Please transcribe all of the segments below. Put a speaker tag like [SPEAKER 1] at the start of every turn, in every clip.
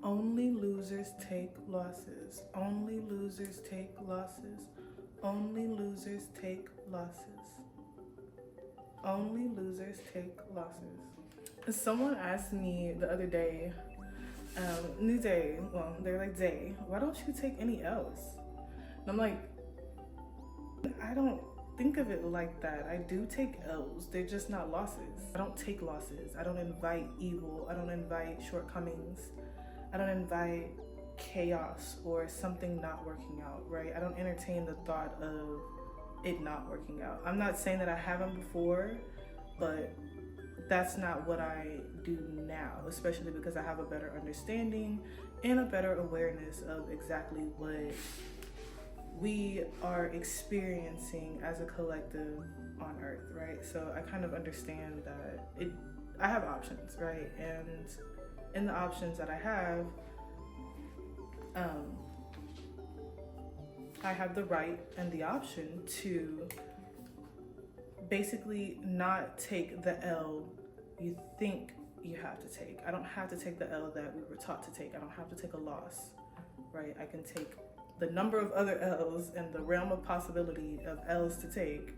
[SPEAKER 1] Only losers take losses. Only losers take losses. Only losers take losses. Only losers take losses. Someone asked me the other day, new day, well, they're like, Day, why don't you take any L's? And I'm like, I don't think of it like that. I do take L's, they're just not losses. I don't take losses. I don't invite evil. I don't invite shortcomings. I don't invite chaos or something not working out, right? I don't entertain the thought of it not working out. I'm not saying that I haven't before, but that's not what I do now, especially because I have a better understanding and a better awareness of exactly what we are experiencing as a collective on Earth, right? So I kind of understand that I have options, right? And in the options that I have the right and the option to basically not take the L you think you have to take. I don't have to take the L that we were taught to take. I don't have to take a loss, right? I can take the number of other L's and the realm of possibility of L's to take.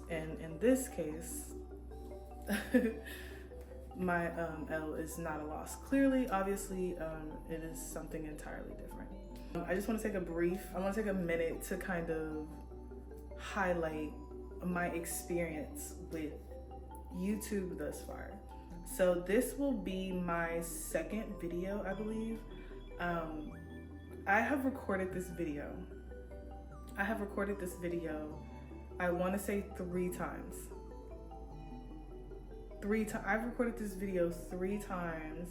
[SPEAKER 1] And in this case, my L is not a loss. Clearly, obviously, it is something entirely different. I just want to take a minute to kind of highlight my experience with YouTube thus far. So this will be my second video, I believe. I have recorded this video. I want to say 3 times. I've recorded this video 3 times,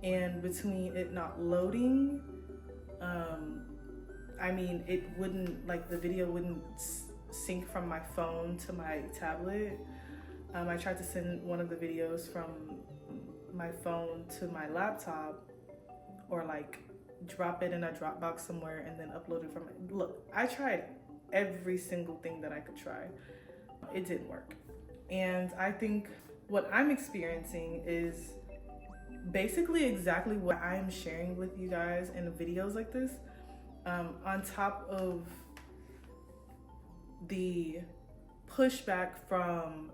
[SPEAKER 1] and between it not loading, I mean, it wouldn't, like, the video wouldn't sync from my phone to my tablet. I tried to send one of the videos from my phone to my laptop, or like drop it in a Dropbox somewhere and then upload it from it. Look, I tried every single thing that I could try. It didn't work. And I think what I'm experiencing is basically exactly what I am sharing with you guys in videos like this, on top of the pushback from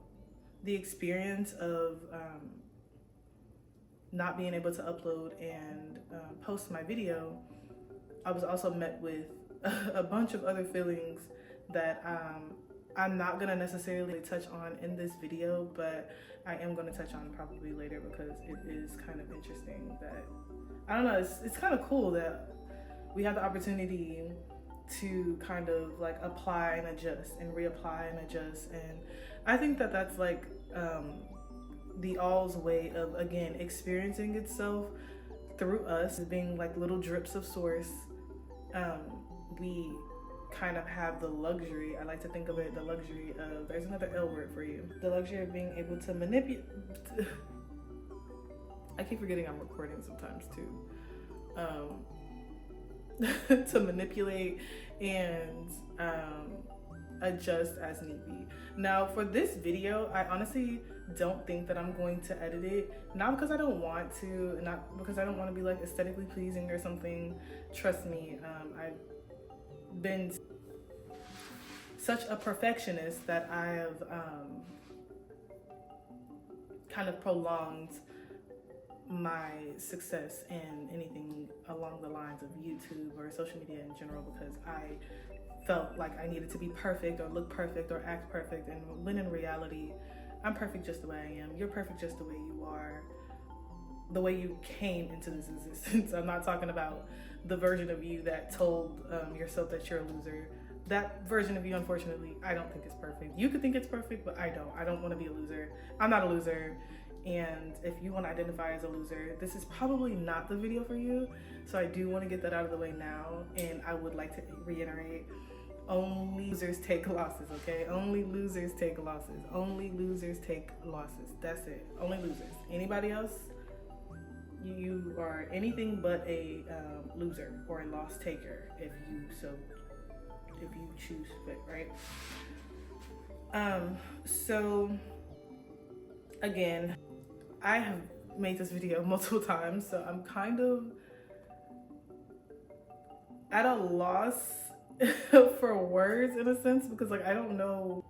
[SPEAKER 1] the experience of not being able to upload and post my video. I was also met with a bunch of other feelings that I'm not gonna necessarily touch on in this video, but I am gonna touch on probably later because it is kind of interesting that, I don't know, it's kind of cool that we have the opportunity to kind of like apply and adjust and reapply and adjust. And I think that that's like the all's way of, again, experiencing itself through us being like little drips of source. We kind of have the luxury, I like to think of it, the luxury of, there's another L word for you, the luxury of being able to manipulate. I keep forgetting I'm recording sometimes too. To manipulate and adjust as need be. Now for this video, I honestly don't think that I'm going to edit it, not because I don't want to, not because I don't want to be like aesthetically pleasing or something. Trust me, I've been such a perfectionist that I have kind of prolonged my success in anything along the lines of YouTube or social media in general, because I felt like I needed to be perfect or look perfect or act perfect, and when in reality, I'm perfect just the way I am. You're perfect just the way you are, the way you came into this existence. I'm not talking about the version of you that told yourself that you're a loser. That version of you, unfortunately, I don't think is perfect. You could think it's perfect, but I don't. I don't want to be a loser. I'm not a loser. And if you want to identify as a loser, this is probably not the video for you. So I do want to get that out of the way now. And I would like to reiterate, only losers take losses, okay? Only losers take losses. Only losers take losses. That's it. Only losers. Anybody else, you are anything but a loser or a loss taker if you choose fit, right? So again, I have made this video multiple times, so I'm kind of at a loss for words in a sense, because like I don't know.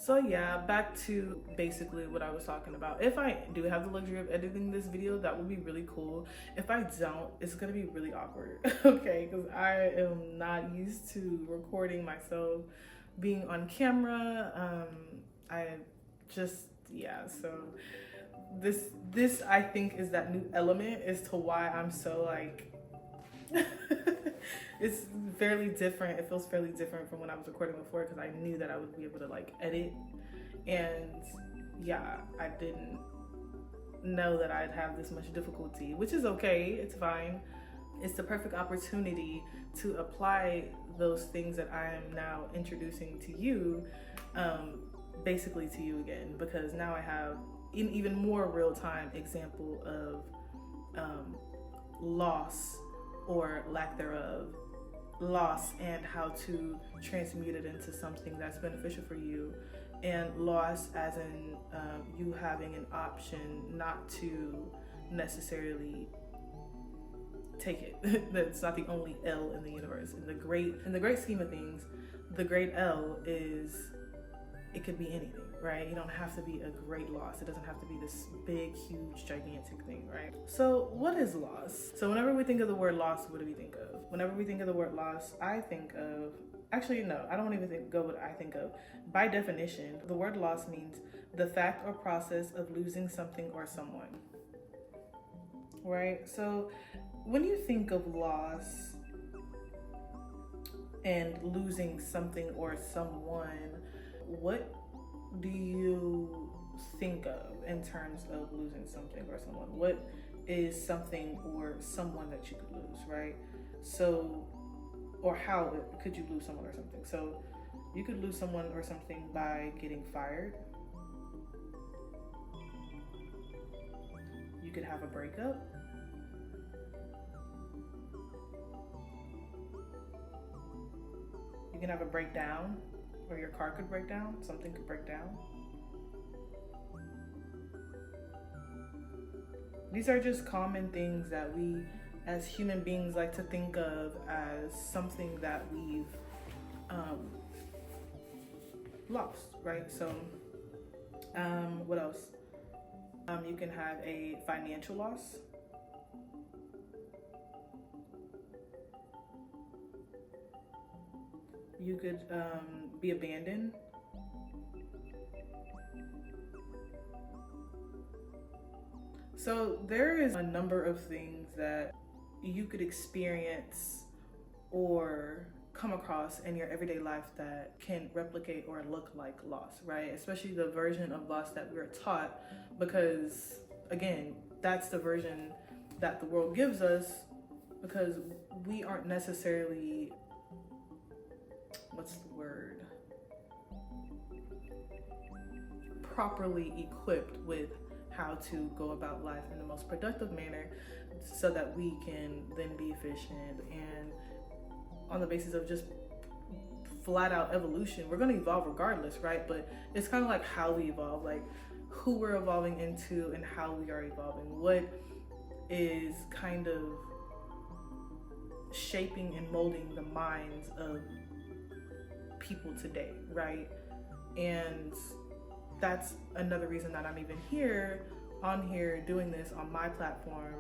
[SPEAKER 1] So yeah, back to basically what I was talking about. If I do have the luxury of editing this video, that would be really cool. If I don't, it's gonna be really awkward, okay? Because I am not used to recording myself being on camera. I just, yeah, so this I think is that new element as to why I'm so like, it's fairly different. It feels fairly different from when I was recording before, because I knew that I would be able to like edit, and yeah, I didn't know that I'd have this much difficulty, which is okay. It's fine. It's the perfect opportunity to apply those things that I am now introducing to you, basically to you again, because now I have an even more real-time example of loss or lack thereof, loss and how to transmute it into something that's beneficial for you, and loss as in you having an option not to necessarily take it. That's not the only L in the universe. In the great scheme of things, the great L is, it could be anything, right? You don't have to be a great loss. It doesn't have to be this big, huge, gigantic thing, right? So what is loss? So whenever we think of the word loss, what do we think of? Whenever we think of the word loss, I think of, actually no, I don't even go what I think of. By definition, the word loss means the fact or process of losing something or someone, right? So when you think of loss and losing something or someone, what do you think of in terms of losing something or someone? What is something or someone that you could lose, right? So, or how could you lose someone or something? So you could lose someone or something by getting fired. You could have a breakup. You can have a breakdown, or your car could break down, something could break down. These are just common things that we as human beings like to think of as something that we've lost, right? So what else? You can have a financial loss. You could be abandoned. So there is a number of things that you could experience or come across in your everyday life that can replicate or look like loss, right? Especially the version of loss that we're taught, because again, that's the version that the world gives us, because we aren't necessarily, what's the word, properly equipped with how to go about life in the most productive manner, so that we can then be efficient. And on the basis of just flat out evolution, we're going to evolve regardless, right? But it's kind of like how we evolve, like who we're evolving into and how we are evolving, what is kind of shaping and molding the minds of people today, right? And that's another reason that I'm even here doing this on my platform,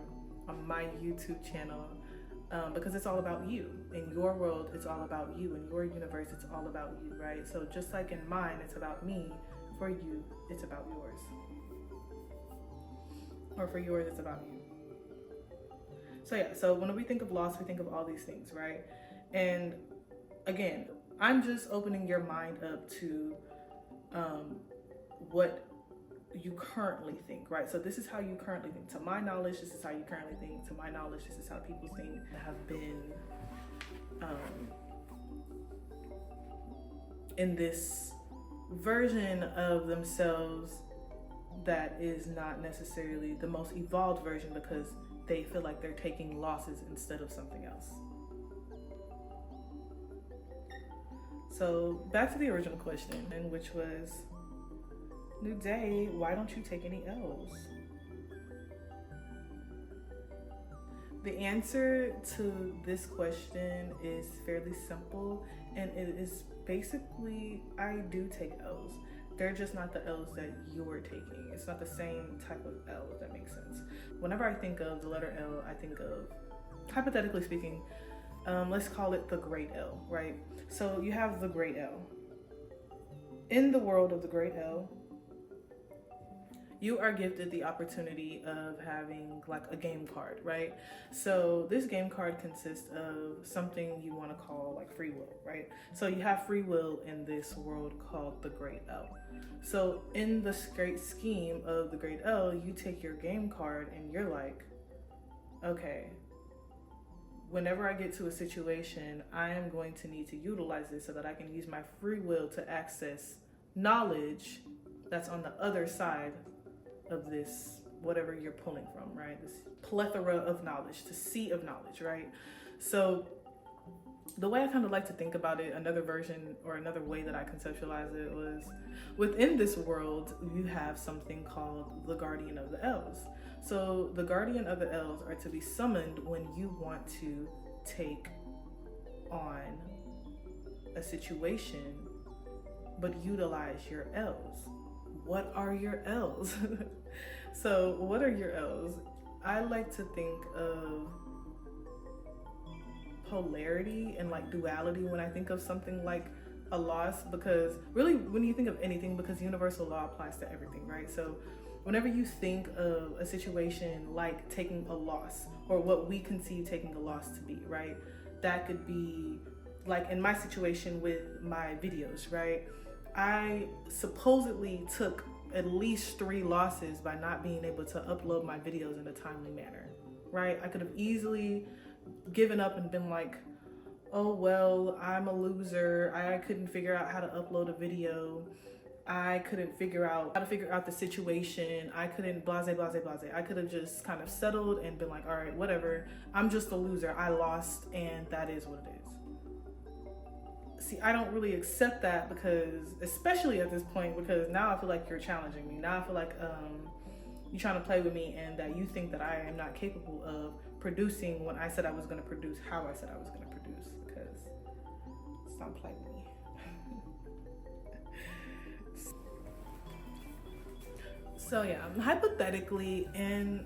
[SPEAKER 1] on my YouTube channel, because it's all about you. In your world, it's all about you. In your universe, it's all about you, right? So just like in mine, it's about me. For you, it's about yours. Or for yours, it's about you. So yeah, so when we think of loss, we think of all these things, right? And again, I'm just opening your mind up to what you currently think, right? So this is how you currently think. To my knowledge, this is how you currently think. To my knowledge, this is how people think that have been in this version of themselves that is not necessarily the most evolved version, because they feel like they're taking losses instead of something else. So back to the original question, which was, New day, why don't you take any L's? The answer to this question is fairly simple, and it is basically I do take L's. They're just not the L's that you're taking. It's not the same type of L, if that makes sense. Whenever I think of the letter L, I think of, hypothetically speaking, let's call it the great L, right? So you have the great L. In the world of the great L, you are gifted the opportunity of having like a game card, right? So this game card consists of something you want to call like free will, right? So you have free will in this world called the Great L. So in the great scheme of the Great L, you take your game card and you're like, okay, whenever I get to a situation, I am going to need to utilize this so that I can use my free will to access knowledge that's on the other side of this, whatever you're pulling from, right? This plethora of knowledge, the sea of knowledge, right? So the way I kind of like to think about it, another version or another way that I conceptualize it was within this world, you have something called the Guardian of the Elves. So the Guardian of the Elves are to be summoned when you want to take on a situation, but utilize your L's. What are your L's? So what are your L's? I like to think of polarity and like duality when I think of something like a loss, because really when you think of anything, because universal law applies to everything, right? So whenever you think of a situation like taking a loss, or what we conceive taking a loss to be, right? That could be like in my situation with my videos, right? I supposedly took at least 3 losses by not being able to upload my videos in a timely manner, right? I could have easily given up and been like, oh, well, I'm a loser. I couldn't figure out how to upload a video. I couldn't figure out how to figure out the situation. I couldn't blase. I could have just kind of settled and been like, all right, whatever. I'm just a loser. I lost, and that is what it is. See, I don't really accept that, because, especially at this point, because now I feel like you're challenging me. Now I feel like you're trying to play with me, and that you think that I am not capable of producing when I said I was going to produce how I said I was going to produce, because stop playing with me. So yeah, hypothetically in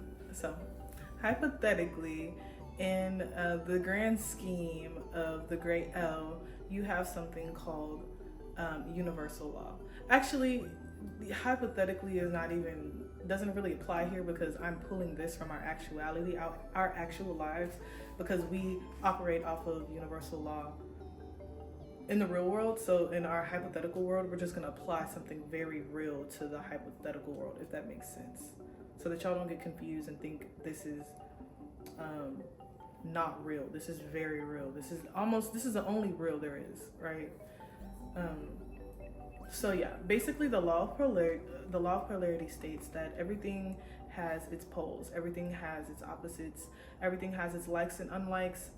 [SPEAKER 1] the grand scheme of the Great L, you have something called universal law. Actually, hypothetically doesn't really apply here, because I'm pulling this from our actuality, our actual lives, because we operate off of universal law in the real world. So in our hypothetical world, we're just going to apply something very real to the hypothetical world, if that makes sense, so that y'all don't get confused and think this is not real. This is very real. This is the only real there is, right? So yeah, basically the law of polarity states that everything has its poles, everything has its opposites, everything has its likes and unlikes,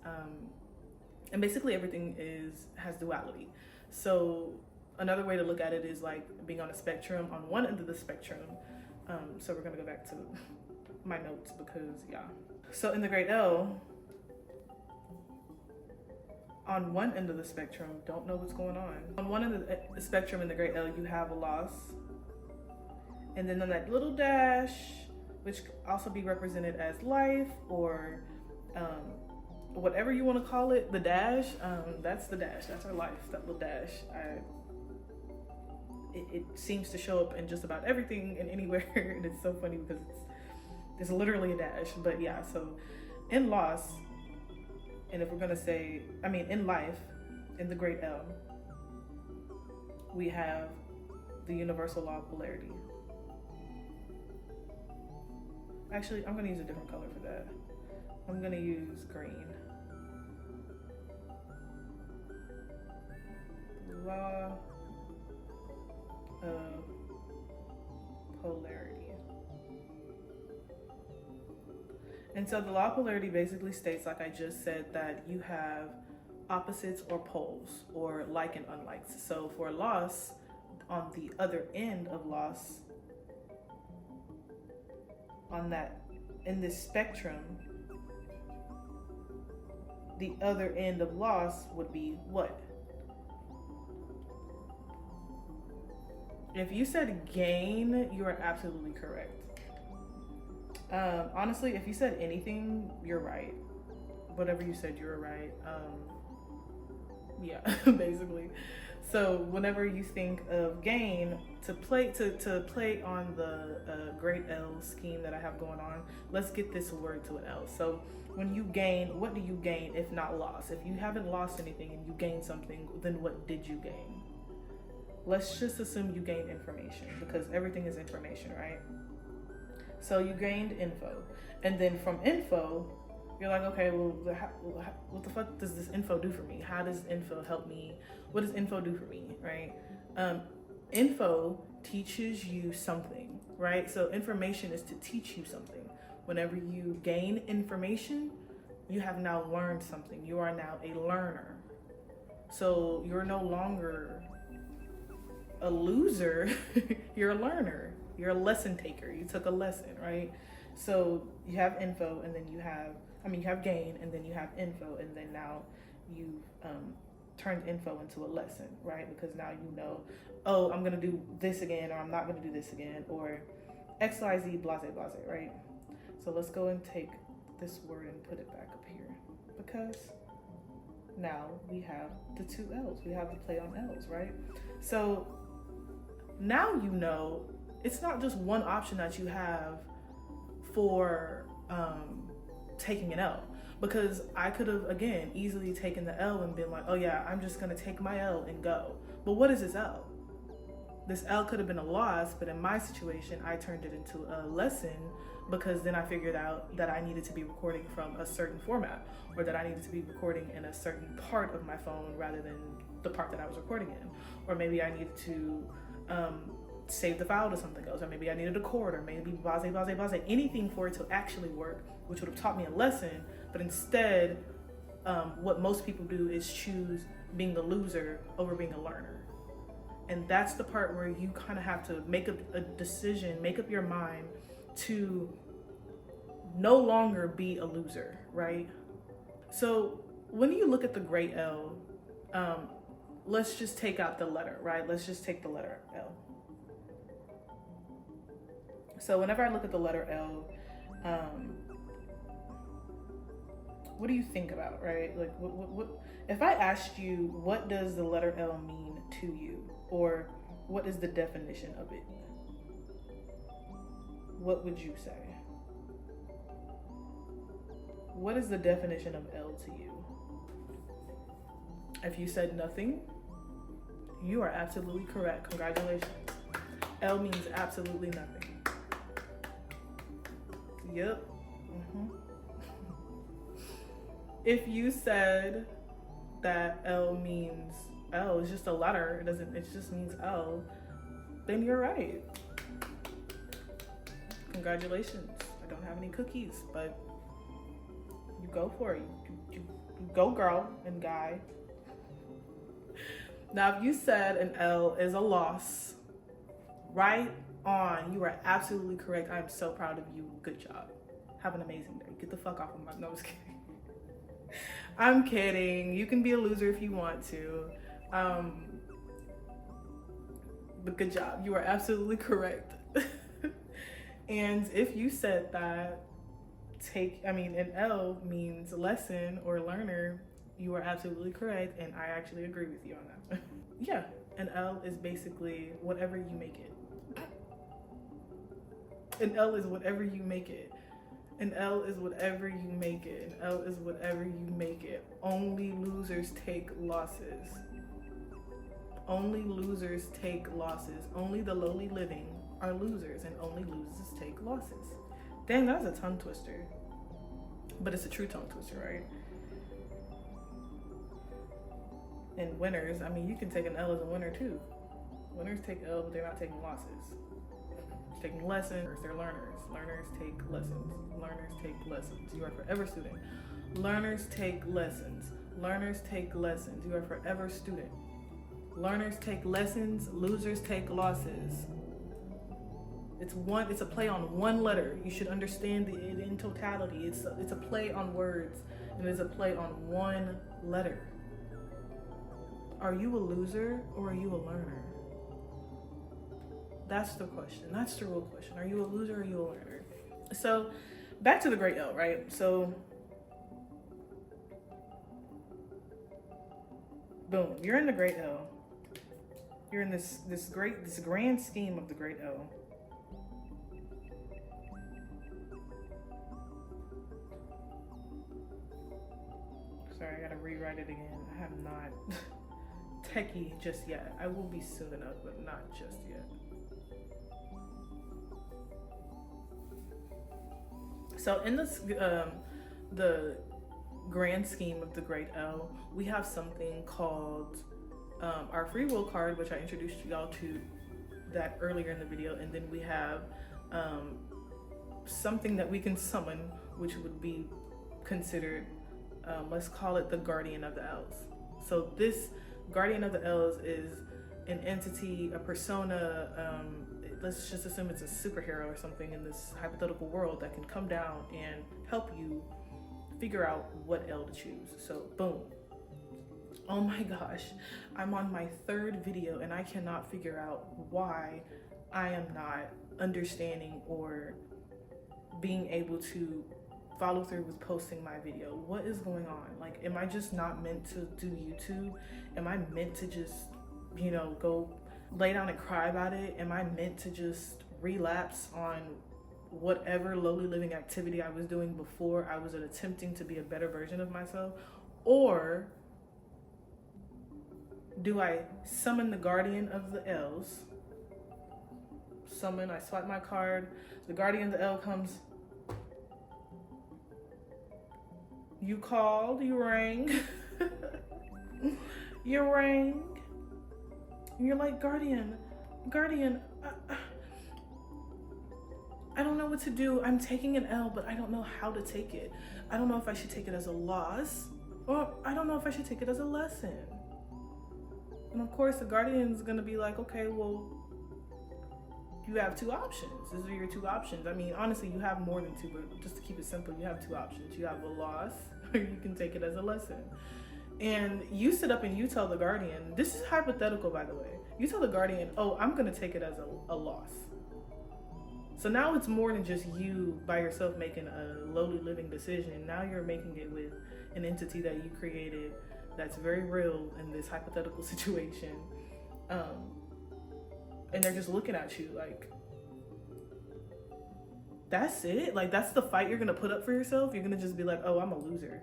[SPEAKER 1] and basically everything has duality. So another way to look at it is like being on a spectrum. On one end of the spectrum, so we're gonna go back to my notes, because yeah. So in the Great L, on one end of the spectrum, don't know what's going on. On one end of the spectrum in the Great L, you have a loss. And then on that little dash, which could also be represented as life, or whatever you want to call it, the dash, that's the dash. That's our life, that little dash. It seems to show up in just about everything and anywhere. And it's so funny because it's literally a dash. But yeah, so in loss, and if we're gonna say, in life, in the Great L, we have the universal law of polarity. Actually, I'm gonna use a different color for that. I'm gonna use green. Law of polarity. And so the law of polarity basically states, like I just said, that you have opposites or poles, or like and unlikes. So for loss, on the other end of loss, on that, in this spectrum, the other end of loss would be what? If you said gain, you are absolutely correct. Honestly, if you said anything, you're right. Whatever you said, you were right. Yeah, basically. So whenever you think of gain, to play on the great L scheme that I have going on, let's get this word to an L. So when you gain, what do you gain if not loss? If you haven't lost anything and you gain something, then what did you gain? Let's just assume you gained information, because everything is information, right? So you gained info, and then from info, you're like, okay, well, what the fuck does this info do for me? How does info help me? What does info do for me, right? Info teaches you something, right? So information is to teach you something. Whenever you gain information, you have now learned something. You are now a learner. So you're no longer a loser, you're a learner. You're a lesson taker. You took a lesson, right? So you have info, and then you have gain, and then you have info, and then now you've turned info into a lesson, right? Because now you know, oh, I'm gonna do this again, or I'm not gonna do this again, or X, Y, Z, blase, blase, right? So let's go and take this word and put it back up here, because now we have the two L's. We have the play on L's, right? So now you know it's not just one option that you have for taking an L, because I could have, again, easily taken the L and been like, oh yeah, I'm just gonna take my L and go. But what is this L? This L could have been a loss, but in my situation, I turned it into a lesson, because then I figured out that I needed to be recording from a certain format, or that I needed to be recording in a certain part of my phone rather than the part that I was recording in. Or maybe I needed to save the file to something else, or maybe I needed a cord, or maybe blase, anything for it to actually work, which would have taught me a lesson. But instead, what most people do is choose being the loser over being a learner. And that's the part where you kind of have to make a decision, make up your mind to no longer be a loser, right? So when you look at the great L, let's just take out the letter, right? Let's just take the letter L. So whenever I look at the letter L, what do you think about, right? Like, what if I asked you, what does the letter L mean to you? Or what is the definition of it? What would you say? What is the definition of L to you? If you said nothing, you are absolutely correct. Congratulations. L means absolutely nothing. Yep. If you said that L means L, it's just a letter, it just means L, then you're right. Congratulations. I don't have any cookies, but you go for it. You go, girl and guy. Now, if you said an L is a loss, right on, you are absolutely correct. I am so proud of you. Good job. Have an amazing day. Get the fuck off of my, no, I was kidding. I'm kidding. You can be a loser if you want to. But good job. You are absolutely correct. And if you said that an L means lesson or learner, you are absolutely correct, and I actually agree with you on that. Yeah, an L is basically whatever you make it. An L is whatever you make it. An L is whatever you make it. An L is whatever you make it. Only losers take losses. Only losers take losses. Only the lowly living are losers, and only losers take losses. Dang, that was a tongue twister. But it's a true tongue twister, right? And winners, I mean, you can take an L as a winner too. Winners take L, but they're not taking losses. They're taking lessons, they're learners. Learners take lessons. Learners take lessons. You are forever student. Learners take lessons. Learners take lessons. You are forever student. Learners take lessons. Losers take losses. It's a play on one letter. You should understand it in totality. It's a play on words, and it's a play on one letter. Are you a loser or are you a learner? That's the question. That's the real question. Are you a loser or are you a learner? So back to the great L, right? So boom, you're in the great L. You're in this grand scheme of the great L. Sorry, I gotta rewrite it again. I have not techie just yet. I will be soon enough, but not just yet. So in this, the grand scheme of the great L, we have something called our free will card, which I introduced y'all to that earlier in the video, and then we have something that we can summon, which would be considered, let's call it the guardian of the L's. So this guardian of the L's is an entity, a persona, let's just assume it's a superhero or something in this hypothetical world that can come down and help you figure out what L to choose. So boom. Oh my gosh, I'm on my third video and I cannot figure out why I am not understanding or being able to follow through with posting my video. What is going on? Like, am I just not meant to do YouTube? Am I meant to just, you know, go lay down and cry about it? Am I meant to just relapse on whatever lowly living activity I was doing before I was attempting to be a better version of myself? Or do I summon the guardian of the L's? Summon, I swipe my card, the guardian of the L comes. You called, you rang. You rang. And you're like, guardian, I don't know what to do. I'm taking an L, but I don't know how to take it. I don't know if I should take it as a loss, or I don't know if I should take it as a lesson. And of course, the guardian is going to be like, okay, well, you have two options. These are your two options. I mean, honestly, you have more than two, but just to keep it simple, you have two options. You have a loss, or you can take it as a lesson. And you sit up and you tell the guardian, this is hypothetical, by the way. You tell the guardian, oh, I'm going to take it as a loss. So now it's more than just you by yourself making a lowly living decision. Now you're making it with an entity that you created that's very real in this hypothetical situation. And they're just looking at you like, that's it? Like, that's the fight you're gonna put up for yourself? You're gonna just be like, oh, I'm a loser.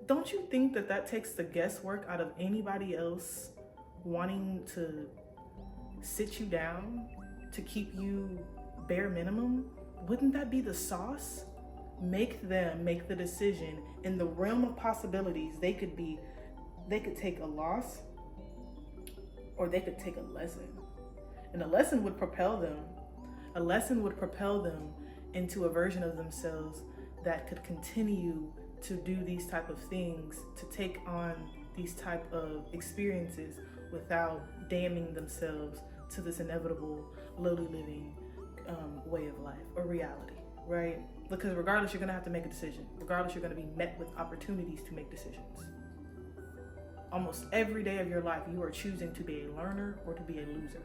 [SPEAKER 1] Don't you think that that takes the guesswork out of anybody else wanting to sit you down, to keep you bare minimum? Wouldn't that be the sauce? Make them make the decision. In the realm of possibilities, they could take a loss, or they could take a lesson. And a lesson would propel them. A lesson would propel them into a version of themselves that could continue to do these type of things, to take on these type of experiences without damning themselves to this inevitable lowly living way of life or reality, right? Because regardless, you're gonna have to make a decision. Regardless, you're gonna be met with opportunities to make decisions. Almost every day of your life, you are choosing to be a learner or to be a loser.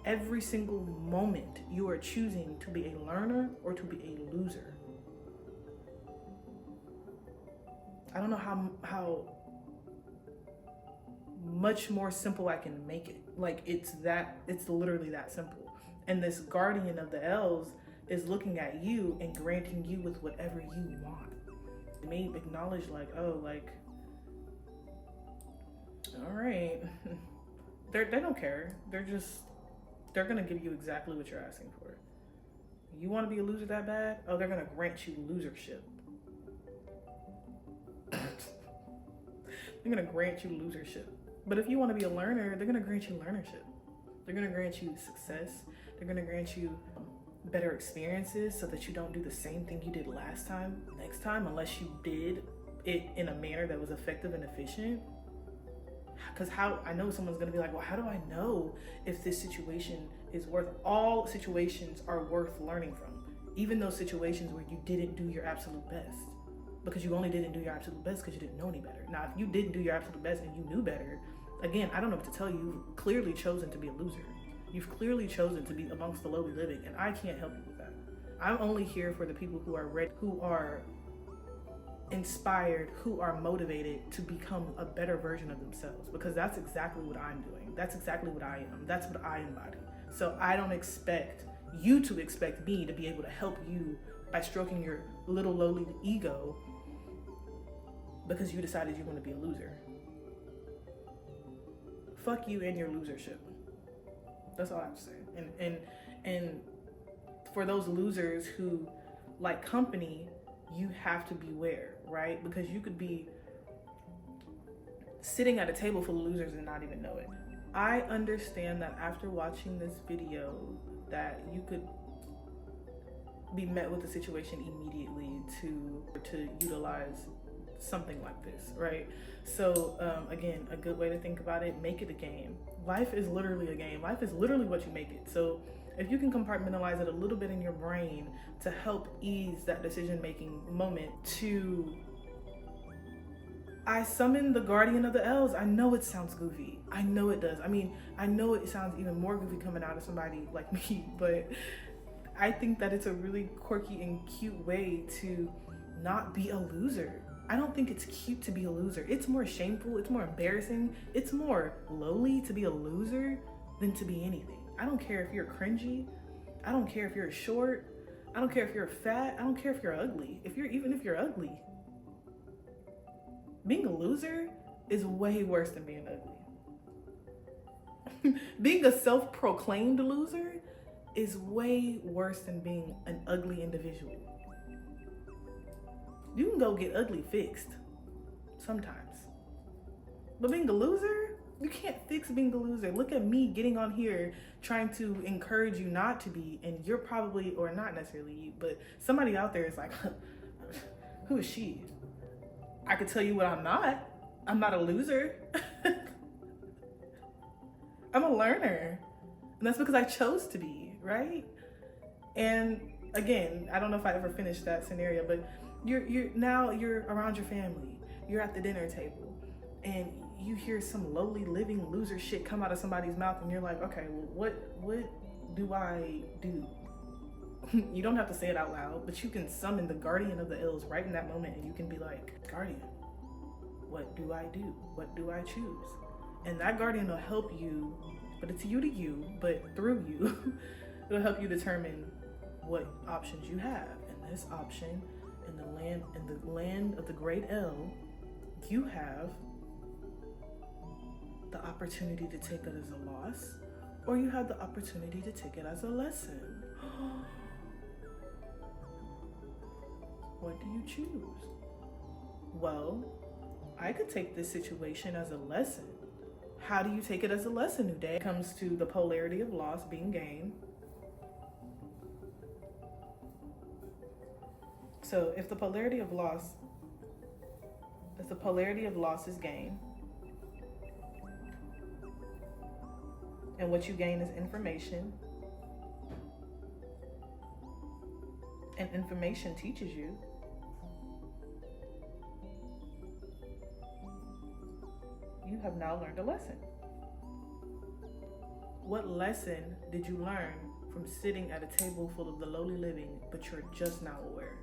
[SPEAKER 1] Every single moment, you are choosing to be a learner or to be a loser. I don't know how much more simple I can make it. Like, it's literally that simple. And this guardian of the L's is looking at you and granting you with whatever you want. It may acknowledge like, oh, like, all right. They don't care. They're gonna give you exactly what you're asking for. You wanna be a loser that bad? Oh, they're gonna grant you losership. They're gonna grant you losership. But if you wanna be a learner, they're gonna grant you learnership. They're gonna grant you success. They're gonna grant you better experiences so that you don't do the same thing you did last time, next time, unless you did it in a manner that was effective and efficient. because how I know someone's gonna be like, well, how do I know if this situation is worth? All situations are worth learning from, even those situations where you didn't do your absolute best, because you only didn't do your absolute best because you didn't know any better. Now, if you didn't do your absolute best and you knew better, again, I don't know what to tell you. You've clearly chosen to be a loser. You've clearly chosen to be amongst the lowly living, and I can't help you with that. I'm only here for the people who are ready, who are inspired, who are motivated to become a better version of themselves, because that's exactly what I'm doing. That's exactly what I am. That's what I embody. So I don't expect you to expect me to be able to help you by stroking your little lowly ego because you decided you want to be a loser. Fuck you and your losership. That's all I have to say. And for those losers who like company, you have to beware, right? Because you could be sitting at a table full of losers and not even know it. I understand that after watching this video that you could be met with a situation immediately to utilize something like this, right? So again, a good way to think about it, make it a game. Life is literally a game. Life is literally what you make it. So if you can compartmentalize it a little bit in your brain to help ease that decision-making moment, to I summon the guardian of the L's. I know it sounds goofy. I know it does. I mean, I know it sounds even more goofy coming out of somebody like me, but I think that it's a really quirky and cute way to not be a loser. I don't think it's cute to be a loser. It's more shameful, it's more embarrassing, it's more lowly to be a loser than to be anything. I don't care if you're cringy, I don't care if you're short, I don't care if you're fat, I don't care if you're ugly. Even if you're ugly. Being a loser is way worse than being ugly. Being a self-proclaimed loser is way worse than being an ugly individual. You can go get ugly fixed sometimes. But being a loser, you can't fix being a loser. Look at me getting on here trying to encourage you not to be, and you're probably, or not necessarily you, but somebody out there is like, who is she? I could tell you what I'm not. I'm not a loser. I'm a learner. And that's because I chose to be, right? And again, I don't know if I ever finished that scenario, but you're around your family. You're at the dinner table and you hear some lowly living loser shit come out of somebody's mouth and you're like, okay, well, what do I do? You don't have to say it out loud, but you can summon the guardian of the ills right in that moment and you can be like, guardian, what do I do? What do I choose? And that guardian will help you, but it's you to you, but through you, it'll help you determine what options you have. And this option in the land of the great L, you have the opportunity to take it as a loss, or you have the opportunity to take it as a lesson. What do you choose? Well, I could take this situation as a lesson. How do you take it as a lesson, New Day? It comes to the polarity of loss being gain. So if the polarity of loss is gain, and what you gain is information, and information teaches you, you have now learned a lesson. What lesson did you learn from sitting at a table full of the lowly living, but you're just now aware?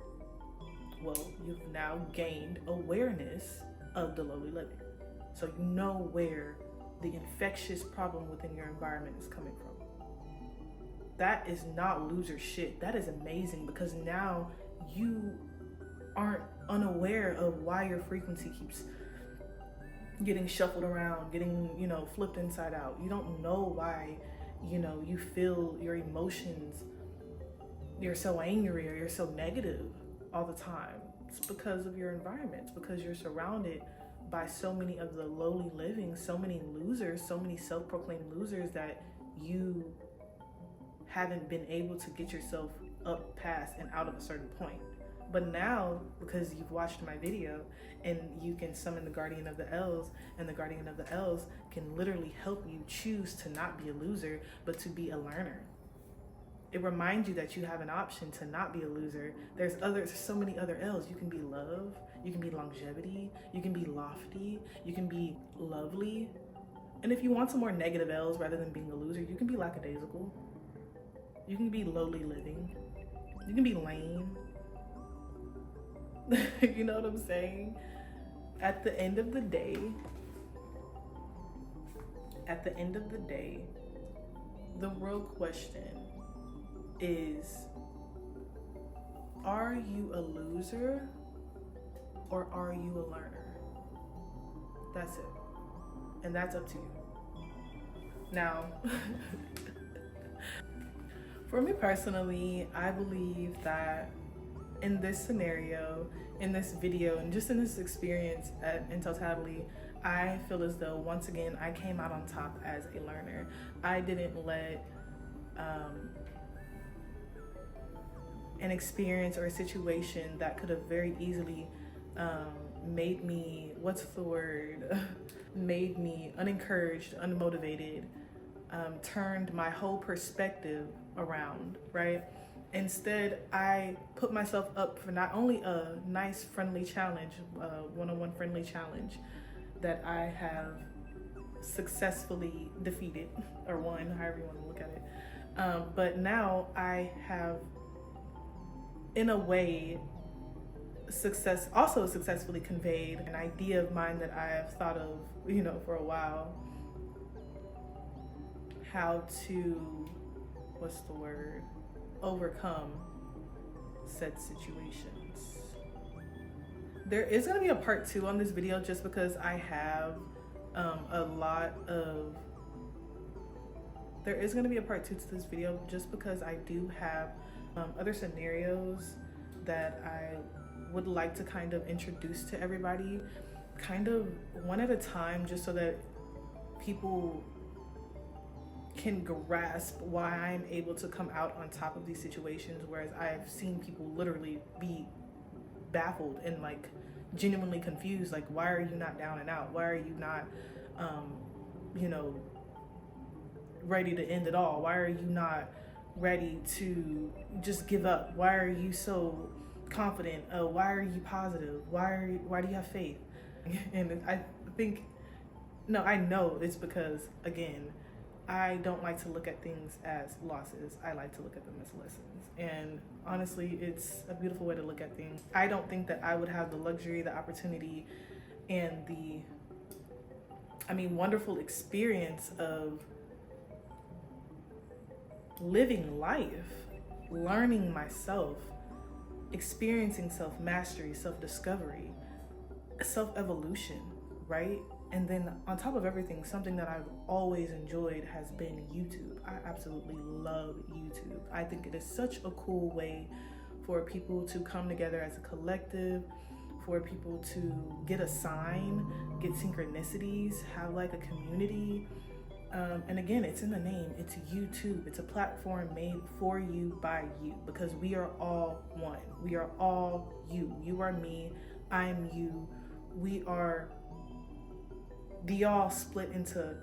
[SPEAKER 1] Well, you've now gained awareness of the lowly living. So you know where the infectious problem within your environment is coming from. That is not loser shit. That is amazing, because now you aren't unaware of why your frequency keeps getting shuffled around, getting, flipped inside out. You don't know why, you feel your emotions, you're so angry or you're so negative all the time. It's because of your environment. It's because you're surrounded by so many of the lowly living, so many losers, so many self-proclaimed losers that you haven't been able to get yourself up past and out of a certain point. But now, because you've watched my video and you can summon the Guardian of the L's, and the Guardian of the L's can literally help you choose to not be a loser, but to be a learner. It reminds you that you have an option to not be a loser. There's so many other L's. You can be love, you can be longevity, you can be lofty, you can be lovely. And if you want some more negative L's rather than being a loser, you can be lackadaisical. You can be lowly living. You can be lame. You know what I'm saying? At the end of the day, the real question is, are you a loser or are you a learner? That's it. And that's up to you. Now, for me personally, I believe that in this scenario, in this video, and just in this experience in totality, I feel as though, once again, I came out on top as a learner. I didn't let an experience or a situation that could have very easily made me, made me unencouraged, unmotivated, turned my whole perspective around, right? Instead, I put myself up for not only a nice friendly challenge, one-on-one friendly challenge that I have successfully defeated or won, however you want to look at it. But now I have, in a way, also successfully conveyed an idea of mine that I have thought of, for a while, how to, overcome said situations. There is going to be a part 2 on this video, just because I have there is going to be a part 2 to this video, just because I do have other scenarios that I would like to kind of introduce to everybody, kind of one at a time, just so that people can grasp why I'm able to come out on top of these situations, whereas I've seen people literally be baffled and like genuinely confused, like, why are you not down and out? Why are you not ready to end it all? Why are you not ready to just give up? Why are you so confident? Why are you positive? Why do you have faith? And I know it's because, again, I don't like to look at things as losses. I like to look at them as lessons. And honestly, it's a beautiful way to look at things. I don't think that I would have the luxury, the opportunity, and the wonderful experience of living life, learning myself, experiencing self-mastery, self-discovery, self-evolution, right? And then on top of everything, something that I've always enjoyed has been YouTube. I absolutely love YouTube. I think it is such a cool way for people to come together as a collective, for people to get a sign, get synchronicities, have like a community. And again, it's in the name, it's YouTube. It's a platform made for you by you, because we are all one. We are all you. You are me, I'm you. We are the all split into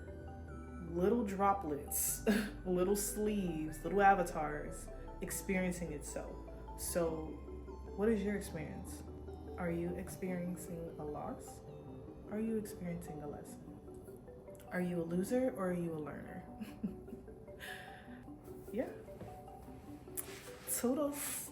[SPEAKER 1] little droplets, little sleeves, little avatars experiencing itself. So what is your experience? Are you experiencing a loss? Are you experiencing a lesson? Are you a loser or are you a learner? Yeah. Toodles.